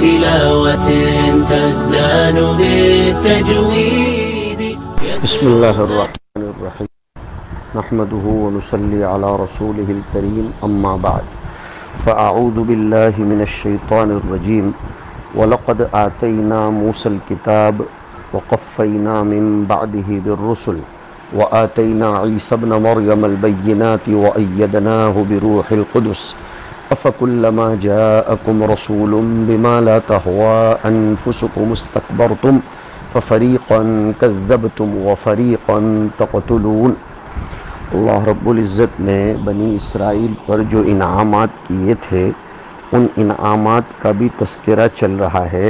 تلاوة تزدان بالتجويد. بسم الله الرحمن الرحيم نحمده ونصلي على رسوله الكريم أما بعد فأعوذ بالله من الشيطان الرجيم وَلَقَدْ آتَيْنَا مُوسَى الْكِتَابَ وَقَفَّيْنَا مِن بَعْدِهِ بِالرُّسُلِ وَآتَيْنَا عِيسَى ابْنَ مَرْيَمَ الْبَيِّنَاتِ وَأَيَّدْنَاهُ بِرُوحِ الْقُدُسِ أَفَكُلَّمَا جَاءَكُمْ رَسُولٌ بِمَا لَا تَهْوَىٰ أَنفُسُكُمُ اسْتَكْبَرْتُمْ فَفَرِيقًا كَذَّبْتُمْ وَفَرِيقًا تَقْتُلُونَ۔ اللہ رب العزت نے بنی اسرائیل پر جو انعامات کیے تھے ان انعامات کا بھی تذکرہ چل رہا ہے۔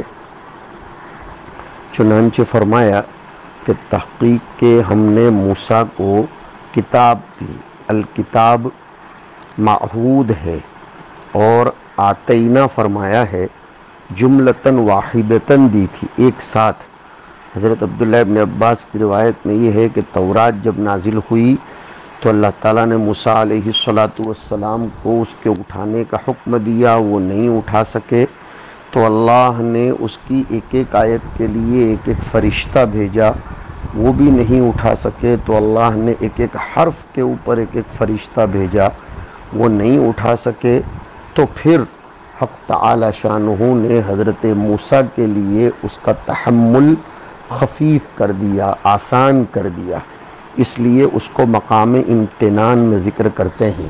چنانچہ فرمایا کہ تحقیق کے ہم نے موسیٰ کو کتاب دی، الکتاب معہود ہے، اور آتینا فرمایا ہے جملتاً واحدتاً دی تھی، ایک ساتھ۔ حضرت عبداللہ ابن عباس کی روایت میں یہ ہے کہ تورات جب نازل ہوئی تو اللہ تعالیٰ نے موسیٰ علیہ السلام کو اس کے اٹھانے کا حکم دیا، وہ نہیں اٹھا سکے تو اللہ نے اس کی ایک ایک آیت کے لیے ایک ایک فرشتہ بھیجا، وہ بھی نہیں اٹھا سکے تو اللہ نے ایک ایک حرف کے اوپر ایک ایک فرشتہ بھیجا، وہ نہیں اٹھا سکے تو پھر حق تعالی شانہ نے حضرت موسیٰ کے لیے اس کا تحمل خفیف کر دیا، آسان کر دیا، اس لیے اس کو مقام امتنان میں ذکر کرتے ہیں۔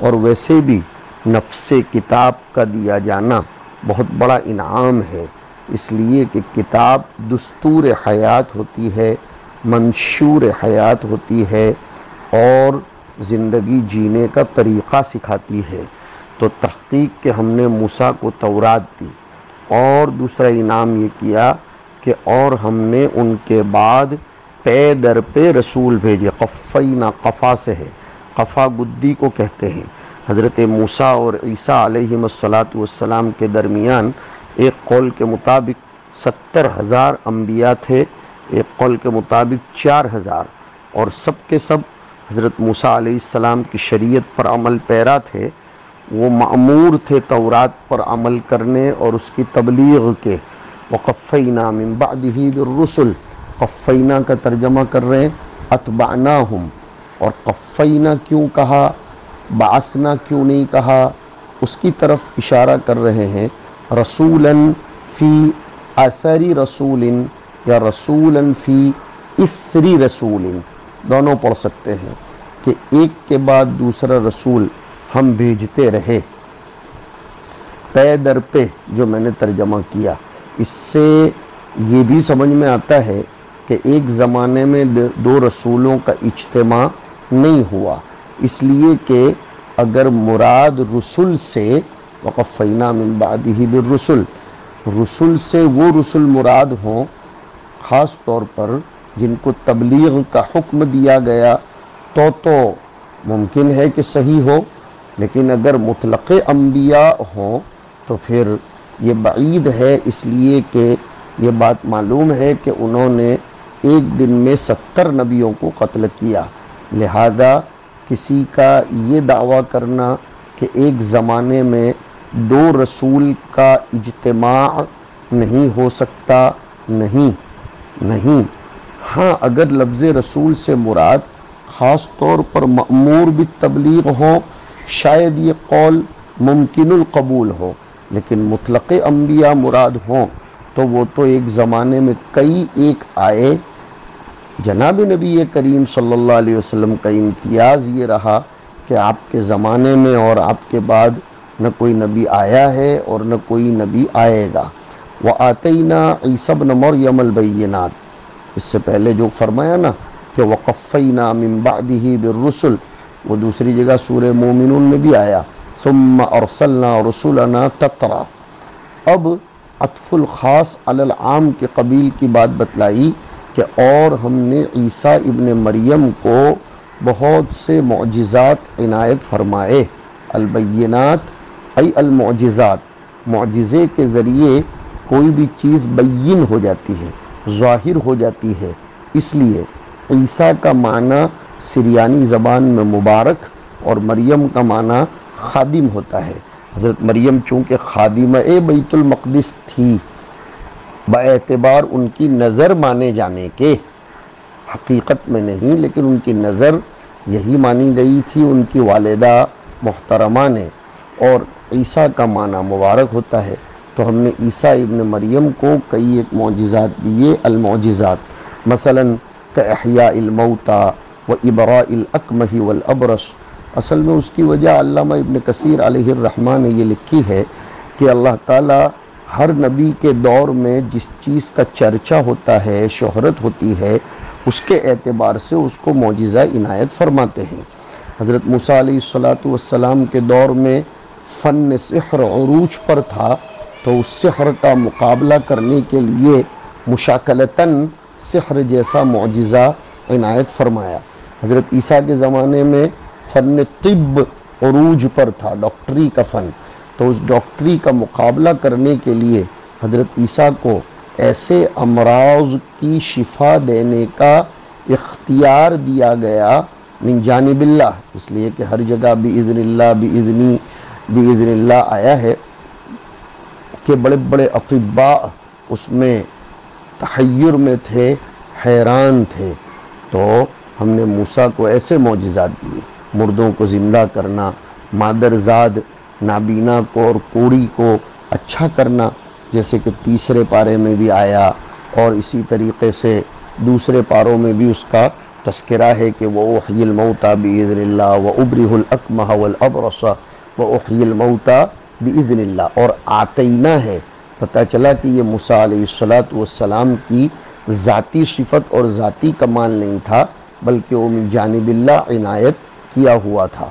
اور ویسے بھی نفس کتاب کا دیا جانا بہت بڑا انعام ہے، اس لیے کہ کتاب دستور حیات ہوتی ہے، منشور حیات ہوتی ہے اور زندگی جینے کا طریقہ سکھاتی ہے۔ تو تحقیق کہ ہم نے موسیٰ کو تورات دی، اور دوسرا انعام یہ کیا کہ اور ہم نے ان کے بعد پے در پہ رسول بھیجے۔ قفینا قفا سے ہے، قفا گدی کو کہتے ہیں۔ حضرت موسیٰ اور عیسیٰ علیہ السلام کے درمیان ایک قول کے مطابق 70,000 انبیاء تھے، ایک قول کے مطابق 4,000، اور سب کے سب حضرت موسیٰ علیہ السلام کی شریعت پر عمل پیرا تھے، وہ مأمور تھے تورات پر عمل کرنے اور اس کی تبلیغ کے۔ وَقَفَّيْنَا مِن بَعْدِهِ بِالرُّسُلِ، قفینا کا ترجمہ کر رہے ہیں اتبعناہم، اور قفینا کیوں کہا، بعثنا کیوں نہیں کہا، اس کی طرف اشارہ کر رہے ہیں۔ رسولاً فی اثر رسول یا رسولاً فی اثر رسول، دونوں پڑھ سکتے ہیں کہ ایک کے بعد دوسرا رسول ہم بھیجتے رہے۔ پے در پہ جو میں نے ترجمہ کیا، اس سے یہ بھی سمجھ میں آتا ہے کہ ایک زمانے میں دو رسولوں کا اجتماع نہیں ہوا، اس لیے کہ اگر مراد رسل سے وقفینا من بعدہ بالرسل، رسل سے وہ رسل مراد ہوں خاص طور پر جن کو تبلیغ کا حکم دیا گیا تو ممکن ہے کہ صحیح ہو، لیکن اگر مطلق انبیاء ہوں تو پھر یہ بعید ہے، اس لیے کہ یہ بات معلوم ہے کہ انہوں نے ایک دن میں 70 نبیوں کو قتل کیا، لہذا کسی کا یہ دعویٰ کرنا کہ ایک زمانے میں 2 رسول کا اجتماع نہیں ہو سکتا، نہیں۔ ہاں، اگر لفظ رسول سے مراد خاص طور پر مأمور بالتبلیغ ہو شاید یہ قول ممکن القبول ہو، لیکن مطلق انبیاء مراد ہوں تو وہ تو ایک زمانے میں کئی ایک آئے۔ جناب نبی کریم صلی اللہ علیہ وسلم کا امتیاز یہ رہا کہ آپ کے زمانے میں اور آپ کے بعد نہ کوئی نبی آیا ہے اور نہ کوئی نبی آئے گا۔ وَآتَيْنَا عِيسَى ابْنَ مَرْيَمَ الْبَيِّنَاتِ، اس سے پہلے جو فرمایا نا کہ وَقَفَّيْنَا مِن بَعْدِهِ بِالرُّسُلِ، وہ دوسری جگہ سورہ مومنون میں بھی آیا، ثُمَّ أَرْسَلْنَا رُسُلَنَا تَتْرَى۔ اب عطف الخاص علی العام کے قبیل کی بات بتلائی کہ اور ہم نے عیسیٰ ابن مریم کو بہت سے معجزات عنایت فرمائے۔ البینات ای المعجزات، معجزے کے ذریعے کوئی بھی چیز بین ہو جاتی ہے، ظاہر ہو جاتی ہے، اس لیے عیسیٰ کا معنی سریانی زبان میں مبارک اور مریم کا معنی خادم ہوتا ہے، حضرت مریم چونکہ خادمہ بیت المقدس تھی، باعتبار ان کی نظر مانے جانے کے، حقیقت میں نہیں لیکن ان کی نظر یہی مانی گئی تھی ان کی والدہ محترمہ نے، اور عیسیٰ کا معنی مبارک ہوتا ہے، تو ہم نے عیسیٰ ابن مریم کو کئی ایک معجزات دیے، المعجزات، مثلا کاحیاء الموتى و ابراء الاکمہ والابرص۔ اصل میں اس کی وجہ علامہ ابن کثیر علیہ الرحمہ نے یہ لکھی ہے کہ اللہ تعالیٰ ہر نبی کے دور میں جس چیز کا چرچا ہوتا ہے، شہرت ہوتی ہے، اس کے اعتبار سے اس کو معجزہ عنایت فرماتے ہیں۔ حضرت موسیٰ علیہ السلام کے دور میں فن سحر عروج پر تھا، تو اس سحر کا مقابلہ کرنے کے لیے مشاکلتاً سحر جیسا معجزہ عنایت فرمایا۔ حضرت عیسیٰ کے زمانے میں فن طب عروج پر تھا، ڈاکٹری کا فن، تو اس ڈاکٹری کا مقابلہ کرنے کے لیے حضرت عیسیٰ کو ایسے امراض کی شفا دینے کا اختیار دیا گیا من جانب اللہ، اس لیے کہ ہر جگہ بِإِذْنِ اللہ بِإِذْنِ اللہ آیا ہے کہ بڑے بڑے اطباء اس میں تحیر میں تھے، حیران تھے، تو ہم نے موسیٰ کو ایسے معجزات دیے، مردوں کو زندہ کرنا، مادرزاد نابینا کو اور کوڑی کو اچھا کرنا، جیسے کہ تیسرے پارے میں بھی آیا، اور اسی طریقے سے دوسرے پاروں میں بھی اس کا تذکرہ ہے کہ وَأُحْيِي الْمَوْتَى بِإِذْنِ اللَّهِ وَأُبْرِئُ الْأَكْمَحَ وَالْأَبْرَصَ وَأُحْيِي الْمَوْتَى بِإِذْنِ اللَّهِ، اور آتینہ ہے، پتہ چلا کہ یہ موسیٰ علیہ السلام کی ذاتی صفت اور ذاتی کمال نہیں تھا، بلکہ وہ من جانب اللہ عنایت کیا ہوا تھا۔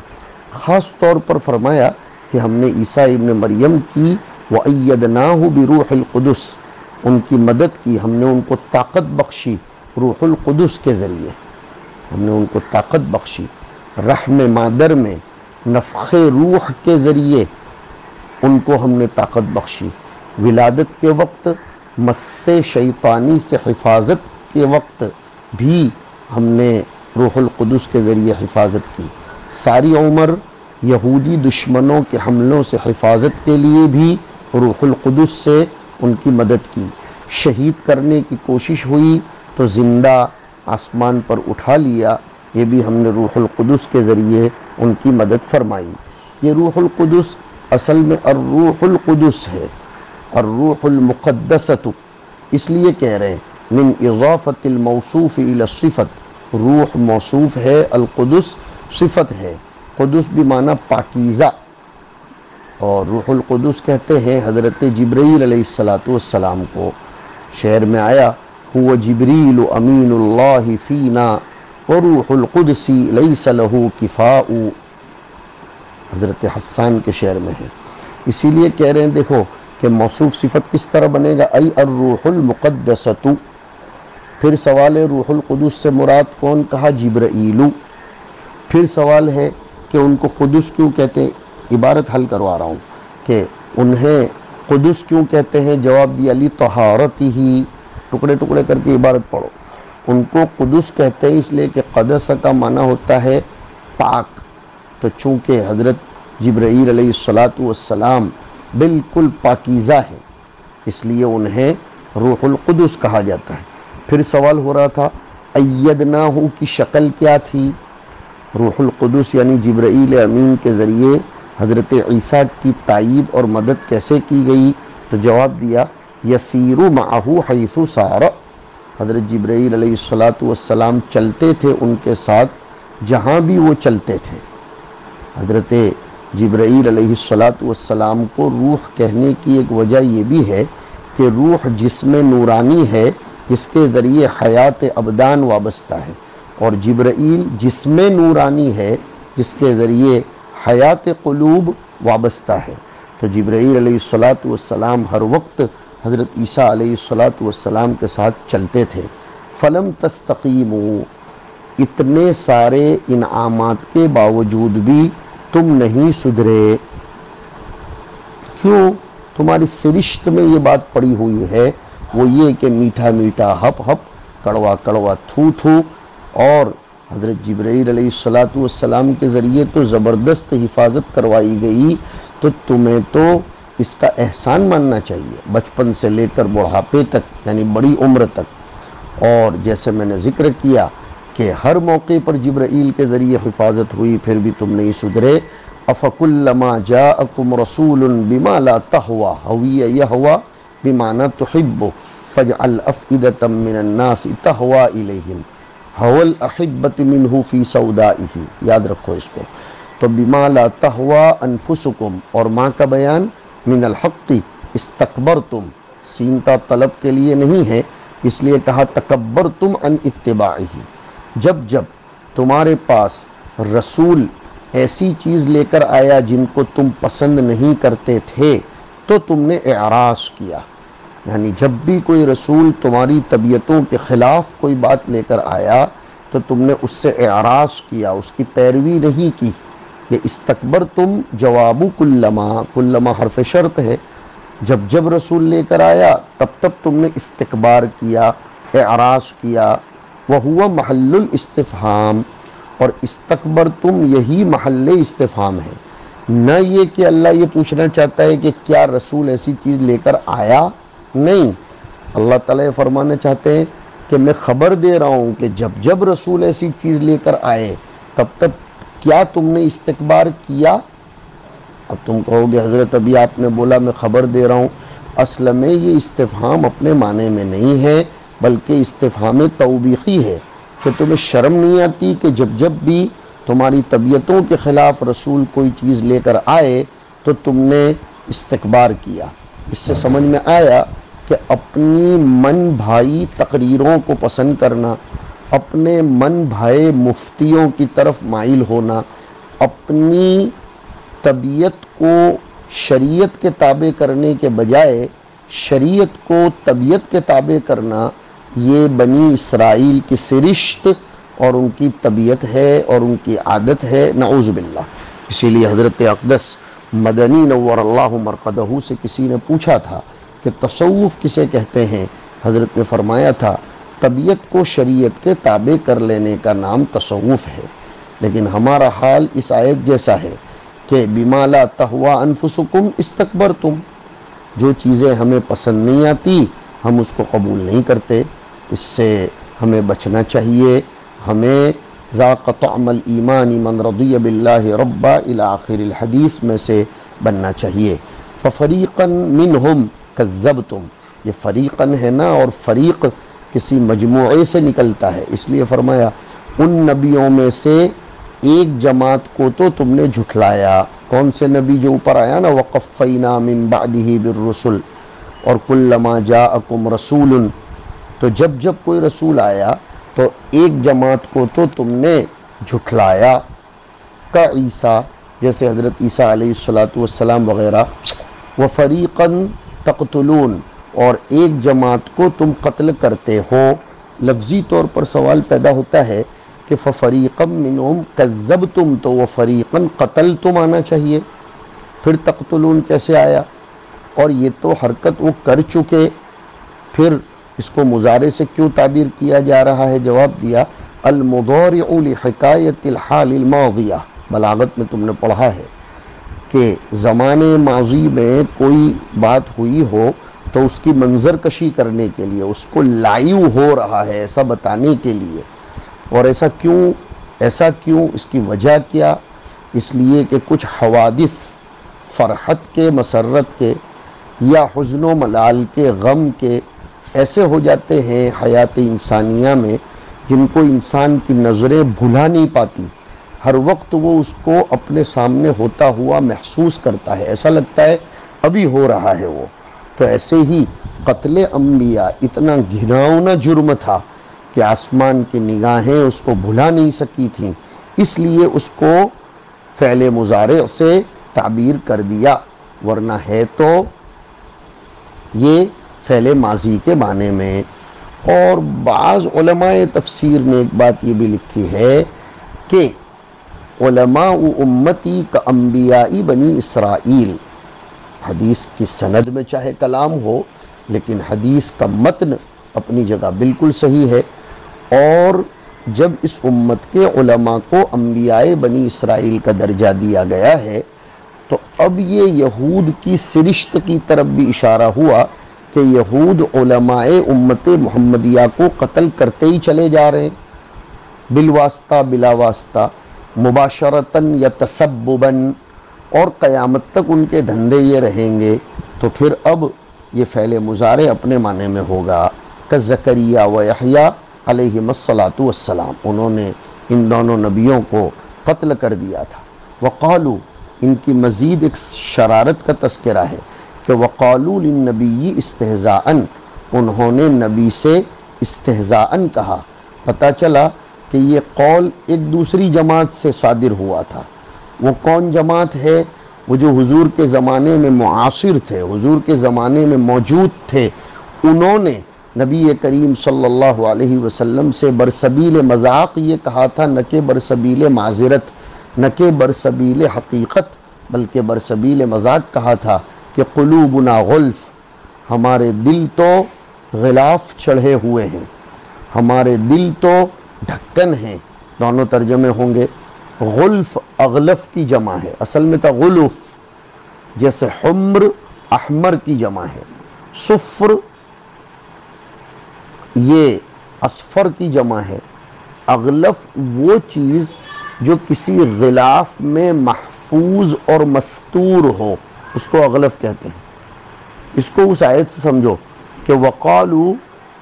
خاص طور پر فرمایا کہ ہم نے عیسیٰ ابن مریم کی وَأَيَّدْنَاهُ بِرُوحِ الْقُدُسِ، ان کی مدد کی، ہم نے ان کو طاقت بخشی روح القدس کے ذریعے، ہم نے ان کو طاقت بخشی، رحم مادر میں نفخ روح کے ذریعے ان کو ہم نے طاقت بخشی، ولادت کے وقت مس شیطانی سے حفاظت کے وقت بھی ہم نے روح القدس کے ذریعے حفاظت کی، ساری عمر یہودی دشمنوں کے حملوں سے حفاظت کے لیے بھی روح القدس سے ان کی مدد کی، شہید کرنے کی کوشش ہوئی تو زندہ آسمان پر اٹھا لیا، یہ بھی ہم نے روح القدس کے ذریعے ان کی مدد فرمائی۔ یہ روح القدس اصل میں الروح القدس ہے، الروح المقدسۃ، اس لیے کہہ رہے ہیں من اضافت الموصوف الی الصفت، روح موصوف ہے، القدس صفت ہے، قدس بھی معنی پاکیزہ، اور روح القدس کہتے ہیں حضرت جبرائیل علیہ السلام کو، شعر میں آیا هو جبریل امین اللہ فینا وروح القدس لیس لہ کفاء، حضرت حسان کے شعر میں ہے، اسی لیے کہہ رہے ہیں دیکھو کہ موصوف صفت کس طرح بنے گا، ای الروح المقدسۃ، پھر سوال ہے روح القدس سے مراد کون، کہا جبرائیل، پھر سوال ہے کہ ان کو قدس کیوں کہتے ہیں، عبارت حل کروا رہا ہوں کہ انہیں قدس کیوں کہتے ہیں، جواب دیا لطہارتہ، ٹکڑے ٹکڑے کر کے عبارت پڑھو، ان کو قدس کہتے ہیں اس لیے کہ قدس کا معنی ہوتا ہے پاک، تو چونکہ حضرت جبرائیل علیہ السلام بالکل پاکیزہ ہے، اس لیے انہیں روح القدس کہا جاتا ہے۔ پھر سوال ہو رہا تھا ایدناہ کی شکل کیا تھی، روح القدس یعنی جبرائیل امین کے ذریعے حضرت عیسیٰ کی تائید اور مدد کیسے کی گئی، تو جواب دیا یسیر معہ حیث سار، حضرت جبرائیل علیہ السلام چلتے تھے ان کے ساتھ جہاں بھی وہ چلتے تھے۔ حضرت جبرائیل علیہ السلام کو روح کہنے کی ایک وجہ یہ بھی ہے کہ روح جسم نورانی ہے جس کے ذریعے حیات ابدان وابستہ ہے، اور جبرائیل جسم نورانی ہے جس کے ذریعے حیات قلوب وابستہ ہے، تو جبرائیل علیہ السلام ہر وقت حضرت عیسیٰ علیہ السلام کے ساتھ چلتے تھے۔ فلم تستقیموا، اتنے سارے انعامات کے باوجود بھی تم نہیں سدھرے، کیوں؟ تمہاری سرشت میں یہ بات پڑی ہوئی ہے، وہ یہ کہ میٹھا میٹھا ہپ ہپ، کڑوا کڑوا تھو تھو، اور حضرت جبرائیل علیہ السلام کے ذریعے تو زبردست حفاظت کروائی گئی تو تمہیں تو اس کا احسان ماننا چاہیے بچپن سے لے کر بڑھاپے تک، یعنی بڑی عمر تک۔ اور جیسے میں نے ذکر کیا کہ ہر موقع پر جبرائیل کے ذریعے حفاظت ہوئی، پھر بھی تم نہیں سدھرے۔ افکلما جاءکم رسول بما لا تہوی، ہوی یہوی بمعنی تحب، فاجعل افئدۃ من الناس تہوی الیہم هوى الأحبة منه في سودائه، یاد رکھو اس کو۔ تو بما لا تہوی انفسکم، اور ماں کا بیان من الحق استکبرتم، سینتا طلب کے لیے نہیں ہے، اس لیے کہا تکبرتم عن اتباعہ۔ جب جب تمہارے پاس رسول ایسی چیز لے کر آیا جن کو تم پسند نہیں کرتے تھے تو تم نے اعراض کیا، یعنی جب بھی کوئی رسول تمہاری طبیعتوں کے خلاف کوئی بات لے کر آیا تو تم نے اس سے اعراض کیا، اس کی پیروی نہیں کی۔ یہ استکبرتم جواب کلما، کلما حرف شرط ہے، جب جب رسول لے کر آیا تب تب تم نے استکبار کیا، اعراض کیا۔ وہو محل الاستفہام، اور استکبرتم یہی محل استفہام ہے، نہ یہ کہ اللہ یہ پوچھنا چاہتا ہے کہ کیا رسول ایسی چیز لے کر آیا، نہیں، اللہ تعالیٰ یہ فرمانا چاہتے ہیں کہ میں خبر دے رہا ہوں کہ جب جب رسول ایسی چیز لے کر آئے تب تب کیا تم نے استکبار کیا؟ اب تم کہو گے حضرت ابھی آپ نے بولا میں خبر دے رہا ہوں، اصل میں یہ استفہام اپنے معنی میں نہیں ہے بلکہ استفہام توبیخی ہے، کہ تمہیں شرم نہیں آتی کہ جب جب بھی تمہاری طبیعتوں کے خلاف رسول کوئی چیز لے کر آئے تو تم نے استکبار کیا۔ اس سے سمجھ میں آیا کہ اپنی من بھائی تقریروں کو پسند کرنا، اپنے من بھائی مفتیوں کی طرف مائل ہونا، اپنی طبیعت کو شریعت کے تابع کرنے کے بجائے شریعت کو طبیعت کے تابع کرنا، یہ بنی اسرائیل کی سرشت اور ان کی طبیعت ہے اور ان کی عادت ہے، نعوذ باللہ۔ اسی لیے حضرت اقدس مدنی نور اللہ مرقدہ سے کسی نے پوچھا تھا کہ تصوف کسے کہتے ہیں؟ حضرت نے فرمایا تھا طبیعت کو شریعت کے تابع کر لینے کا نام تصوف ہے، لیکن ہمارا حال اس آیت جیسا ہے کہ بما لا تہوی انفسکم استکبرتم، جو چیزیں ہمیں پسند نہیں آتی ہم اس کو قبول نہیں کرتے، اس سے ہمیں بچنا چاہیے۔ ہمیں ذاق طعم الایمان من رضی باللہ ربا الی آخر الحدیث میں سے بننا چاہیے۔ ففریقا منہم کذبتم، یہ فریقاً ہے نا، اور فریق کسی مجموعے سے نکلتا ہے، اس لیے فرمایا ان نبیوں میں سے ایک جماعت کو تو تم نے جھٹلایا۔ کون سے نبی جو اوپر آیا نا وقفینا من بعدہ بالرسل، اور کلما جاءکم رسول، تو جب جب کوئی رسول آیا تو ایک جماعت کو تو تم نے جھٹلایا، کا عیسیٰ، جیسے حضرت عیسیٰ علیہ السلام وغیرہ، وفریقاً تقتلون، اور ایک جماعت کو تم قتل کرتے ہو۔ لفظی طور پر سوال پیدا ہوتا ہے کہ ففریقا منہم کذبتم، تو وفریقاً قتلتم آنا چاہیے، پھر تقتلون کیسے آیا؟ اور یہ تو حرکت وہ کر چکے، پھر اس کو مضارع سے کیوں تعبیر کیا جا رہا ہے؟ جواب دیا المضارع لحکایت الحال الماضیہ، بلاغت میں تم نے پڑھا ہے کہ زمانے ماضی میں کوئی بات ہوئی ہو تو اس کی منظر کشی کرنے کے لیے، اس کو لائیو ہو رہا ہے ایسا بتانے کے لیے، اور ایسا کیوں، اس کی وجہ کیا؟ اس لیے کہ کچھ حوادث فرحت کے، مسرت کے، یا حزن و ملال کے، غم کے ایسے ہو جاتے ہیں حیات انسانیہ میں جن کو انسان کی نظریں بھلا نہیں پاتی، ہر وقت وہ اس کو اپنے سامنے ہوتا ہوا محسوس کرتا ہے، ایسا لگتا ہے ابھی ہو رہا ہے وہ۔ تو ایسے ہی قتل انبیاء اتنا گھناؤنا جرم تھا کہ آسمان کی نگاہیں اس کو بھلا نہیں سکی تھیں، اس لیے اس کو فعل مضارع سے تعبیر کر دیا، ورنہ ہے تو یہ فعل ماضی کے معنی میں۔ اور بعض علماء تفسیر نے ایک بات یہ بھی لکھی ہے کہ علماء امتی کا انبیاء بنی اسرائیل، حدیث کی سند میں چاہے کلام ہو لیکن حدیث کا متن اپنی جگہ بالکل صحیح ہے، اور جب اس امت کے علماء کو انبیاء بنی اسرائیل کا درجہ دیا گیا ہے تو اب یہ یہود کی سرشت کی طرف بھی اشارہ ہوا کہ یہود علماء امت محمدیہ کو قتل کرتے ہی چلے جا رہے ہیں، بالواسطہ بلا واسطہ، مباشرتاً یا تسبباً، اور قیامت تک ان کے دھندے یہ رہیں گے۔ تو پھر اب یہ فعل مضارع اپنے معنی میں ہوگا کہ زکریا و یحییٰ علیہم السلام، انہوں نے ان دونوں نبیوں کو قتل کر دیا تھا۔ وقالو، ان کی مزید ایک شرارت کا تذکرہ ہے کہ وقالو للنبی استہزاءً، انہوں نے نبی سے استہزاءً کہا۔ پتہ چلا کہ یہ قول ایک دوسری جماعت سے صادر ہوا تھا۔ وہ کون جماعت ہے؟ وہ جو حضور کے زمانے میں معاصر تھے، حضور کے زمانے میں موجود تھے، انہوں نے نبی کریم صلی اللہ علیہ وسلم سے برسبیل مذاق یہ کہا تھا، نہ کہ برسبیل معذرت، نہ کہ برسبیل حقیقت، بلکہ برسبیل مذاق کہا تھا کہ قلوبنا غلف، ہمارے دل تو غلاف چڑھے ہوئے ہیں، ہمارے دل تو ڈھکن ہیں۔ دونوں ترجمے ہوں گے۔ غلف اغلف کی جمع ہے، اصل میں تھا غلف، جیسے حمر احمر کی جمع ہے، صفر یہ اصفر کی جمع ہے۔ اغلف وہ چیز جو کسی غلاف میں محفوظ اور مستور ہو، اس کو اغلف کہتے ہیں۔ اس کو اس آیت سے سمجھو کہ وقالوا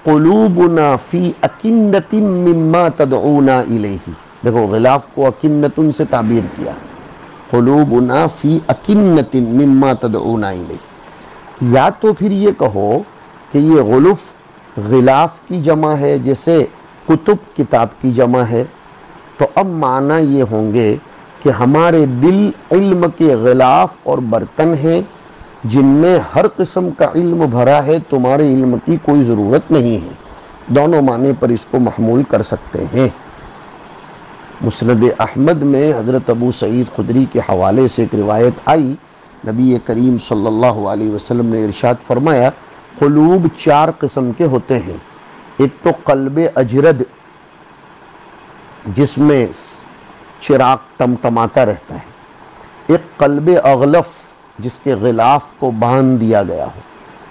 قلوبنا فی اکنۃ مما تدعونا الیہ، دیکھو غلاف کو اکنۃ سے تعبیر کیا، قلوبنا فی اکنۃ مما تدعونا الیہ۔ یا تو پھر یہ کہو کہ یہ غلف غلاف کی جمع ہے، جیسے کتب کتاب کی جمع ہے، تو اب معنی یہ ہوں گے کہ ہمارے دل علم کے غلاف اور برتن ہیں جن میں ہر قسم کا علم بھرا ہے، تمہارے علم کی کوئی ضرورت نہیں ہے۔ دونوں معنی پر اس کو محمول کر سکتے ہیں۔ مسند احمد میں حضرت ابو سعید خدری کے حوالے سے ایک روایت آئی، نبی کریم صلی اللہ علیہ وسلم نے ارشاد فرمایا قلوب 4 قسم کے ہوتے ہیں۔ ایک تو قلب اجرد، جس میں چراغ ٹمٹماتا رہتا ہے، ایک قلب اغلف جس کے غلاف کو باندھ دیا گیا ہو،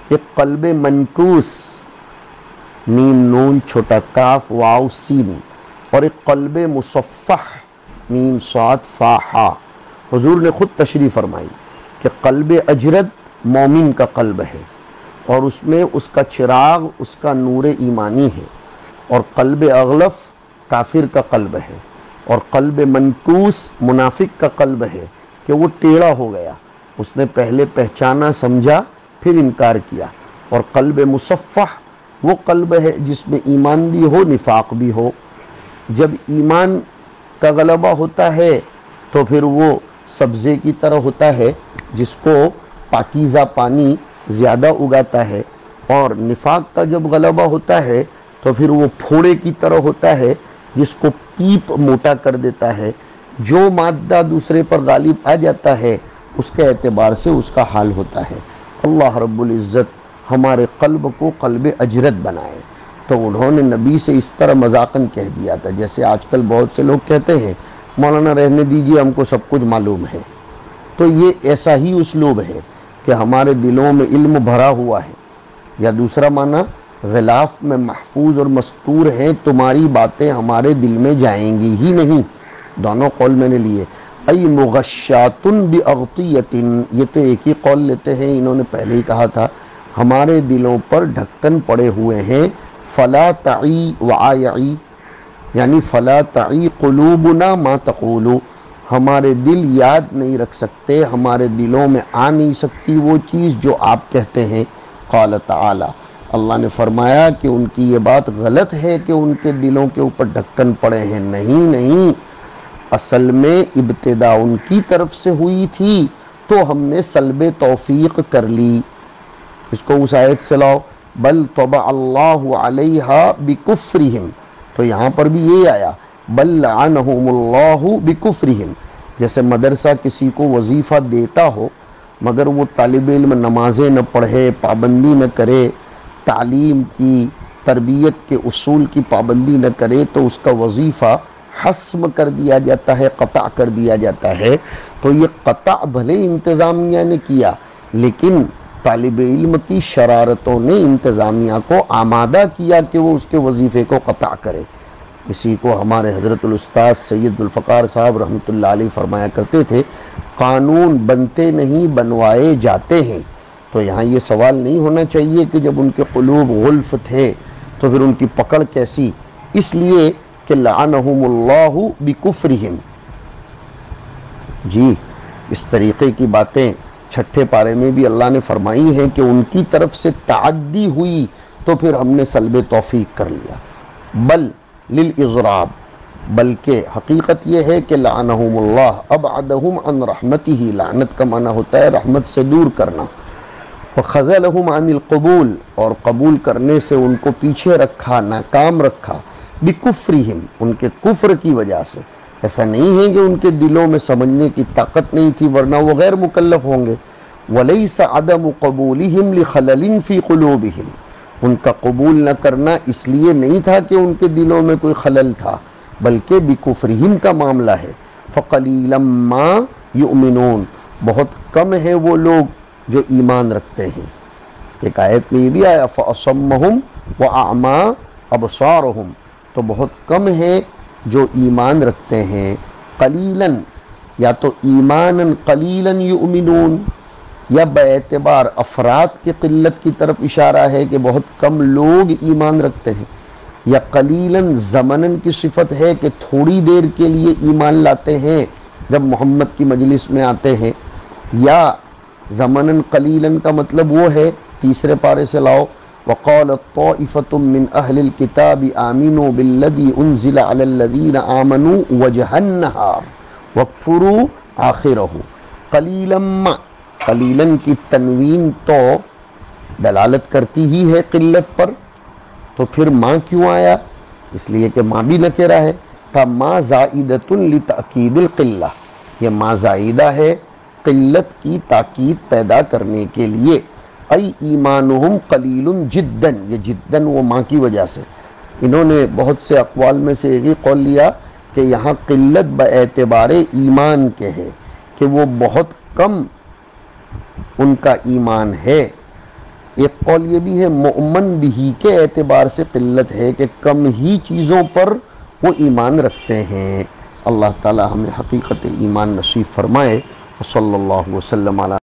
ایک قلب منکوس، میم نون چھوٹا کاف واو سین، اور ایک قلب مصفح، میم صاد فا ہا۔ حضور نے خود تشریح فرمائی کہ قلب اجرد مومن کا قلب ہے اور اس میں اس کا چراغ، اس کا نور ایمانی ہے، اور قلب اغلف کافر کا قلب ہے، اور قلب منکوس منافق کا قلب ہے کہ وہ ٹیڑھا ہو گیا، اس نے پہلے پہچانا سمجھا پھر انکار کیا، اور قلب مصفح وہ قلب ہے جس میں ایمان بھی ہو نفاق بھی ہو۔ جب ایمان کا غلبہ ہوتا ہے تو پھر وہ سبزے کی طرح ہوتا ہے جس کو پاکیزہ پانی زیادہ اگاتا ہے، اور نفاق کا جب غلبہ ہوتا ہے تو پھر وہ پھوڑے کی طرح ہوتا ہے جس کو پیپ موٹا کر دیتا ہے۔ جو مادہ دوسرے پر غالب آ جاتا ہے اس کے اعتبار سے اس کا حال ہوتا ہے۔ اللہ رب العزت ہمارے قلب کو قلب اجرت بنائے۔ تو انہوں نے نبی سے اس طرح مذاقاً کہہ دیا تھا، جیسے آج کل بہت سے لوگ کہتے ہیں مولانا رہنے دیجیے ہم کو سب کچھ معلوم ہے۔ تو یہ ایسا ہی اسلوب ہے کہ ہمارے دلوں میں علم بھرا ہوا ہے، یا دوسرا معنی غلاف میں محفوظ اور مستور ہیں، تمہاری باتیں ہمارے دل میں جائیں گی ہی نہیں۔ دونوں قول میں نے لیے، ای مغشات باغطیۃ، یہ تو ایک ہی قول لیتے ہیں، انہوں نے پہلے ہی کہا تھا ہمارے دلوں پر ڈھکن پڑے ہوئے ہیں۔ فلا تعی وعی، یعنی فلا تعی قلوبنا ما تقول، ہمارے دل یاد نہیں رکھ سکتے، ہمارے دلوں میں آ نہیں سکتی وہ چیز جو آپ کہتے ہیں۔ قال تعالی، اللہ نے فرمایا کہ ان کی یہ بات غلط ہے کہ ان کے دلوں کے اوپر ڈھکن پڑے ہیں، نہیں، اصل میں ابتدا ان کی طرف سے ہوئی تھی تو ہم نے سلب توفیق کر لی۔ اس کو اس آیت سے لاؤ، بل طبع اللہ علیہا بکفرہم، تو یہاں پر بھی یہ آیا بل لعنہم اللہ بکفرہم۔ جیسے مدرسہ کسی کو وظیفہ دیتا ہو مگر وہ طالب علم نمازیں نہ پڑھے، پابندی نہ کرے، تعلیم کی تربیت کے اصول کی پابندی نہ کرے، تو اس کا وظیفہ حسم کر دیا جاتا ہے، قطع کر دیا جاتا ہے۔ تو یہ قطع بھلے انتظامیہ نے کیا، لیکن طالب علم کی شرارتوں نے انتظامیہ کو آمادہ کیا کہ وہ اس کے وظیفے کو قطع کرے۔ اسی کو ہمارے حضرت الاستاذ سید ذوالفقار صاحب رحمۃ اللہ علیہ فرمایا کرتے تھے، قانون بنتے نہیں بنوائے جاتے ہیں۔ تو یہاں یہ سوال نہیں ہونا چاہیے کہ جب ان کے قلوب غلف تھے تو پھر ان کی پکڑ کیسی، اس لیے کہ لعنہم اللہ بکفرہم۔ جی اس طریقے کی باتیں چھٹے پارے میں بھی اللہ نے فرمائی ہیں کہ ان کی طرف سے تعدی ہوئی تو پھر ہم نے سلب توفیق کر لیا۔ بل للاضراب، بلکہ حقیقت یہ ہے کہ لعنہم اللہ ابعدہم عن رحمتہ، لعنت کا معنی ہوتا ہے رحمت سے دور کرنا، وخذلہم عن القبول، اور قبول کرنے سے ان کو پیچھے رکھا، ناکام رکھا، بکفرہم، ان کے کفر کی وجہ سے۔ ایسا نہیں ہے کہ ان کے دلوں میں سمجھنے کی طاقت نہیں تھی ورنہ وہ غیر مکلف ہوں گے۔ وَلَيْسَ عَدَمُ قَبُولِهِمْ لِخَلَلٍ فِي قُلُوبِهِمْ، ان کا قبول نہ کرنا اس لیے نہیں تھا کہ ان کے دلوں میں کوئی خلل تھا، بلکہ بکفرہم کا معاملہ ہے۔ فَقَلِيلًا مَا يُؤْمِنُونَ، بہت کم ہے وہ لوگ جو ایمان رکھتے ہیں۔ ایک آیت میں یہ بھی آیا فَأَصَمَّهُمْ وَأَعْمَى أَبْصَارُهُمْ، تو بہت کم ہے جو ایمان رکھتے ہیں۔ قلیلاً، یا تو ایماناً قلیلاً یؤمنون، یا باعتبار افراد کی قلت کی طرف اشارہ ہے کہ بہت کم لوگ ایمان رکھتے ہیں، یا قلیلاً زمناً کی صفت ہے کہ تھوڑی دیر کے لیے ایمان لاتے ہیں جب محمد کی مجلس میں آتے ہیں، یا زمناً قلیلاً کا مطلب وہ ہے تیسرے پارے سے لاؤ، وقالت طائفة من اہل الكتاب آمنوا بالذی انزل علی الذین آمنوا وجہ النہار واکفروا آخرہ۔ قلیلا ما، قلیلاً کی تنوین تو دلالت کرتی ہی ہے قلت پر، تو پھر ماں کیوں آیا؟ اس لیے کہ ماں بھی نکرہ ہے، کا ما زائدۃ لتأکید القلہ، یہ ما زائدہ ہے قلت کی تاکید پیدا کرنے کے لیے۔ ای ایمانہم قلیل جداً، یہ جداً وہ ماں کی وجہ سے۔ انہوں نے بہت سے اقوال میں سے ایک ہی قول لیا کہ یہاں قلت باعتبار ایمان کے ہے، کہ وہ بہت کم ان کا ایمان ہے۔ ایک قول یہ بھی ہے مؤمن بہی کے اعتبار سے قلت ہے کہ کم ہی چیزوں پر وہ ایمان رکھتے ہیں۔ اللہ تعالی ہمیں حقیقت ایمان نصیب فرمائے۔ صلی اللہ وسلم علی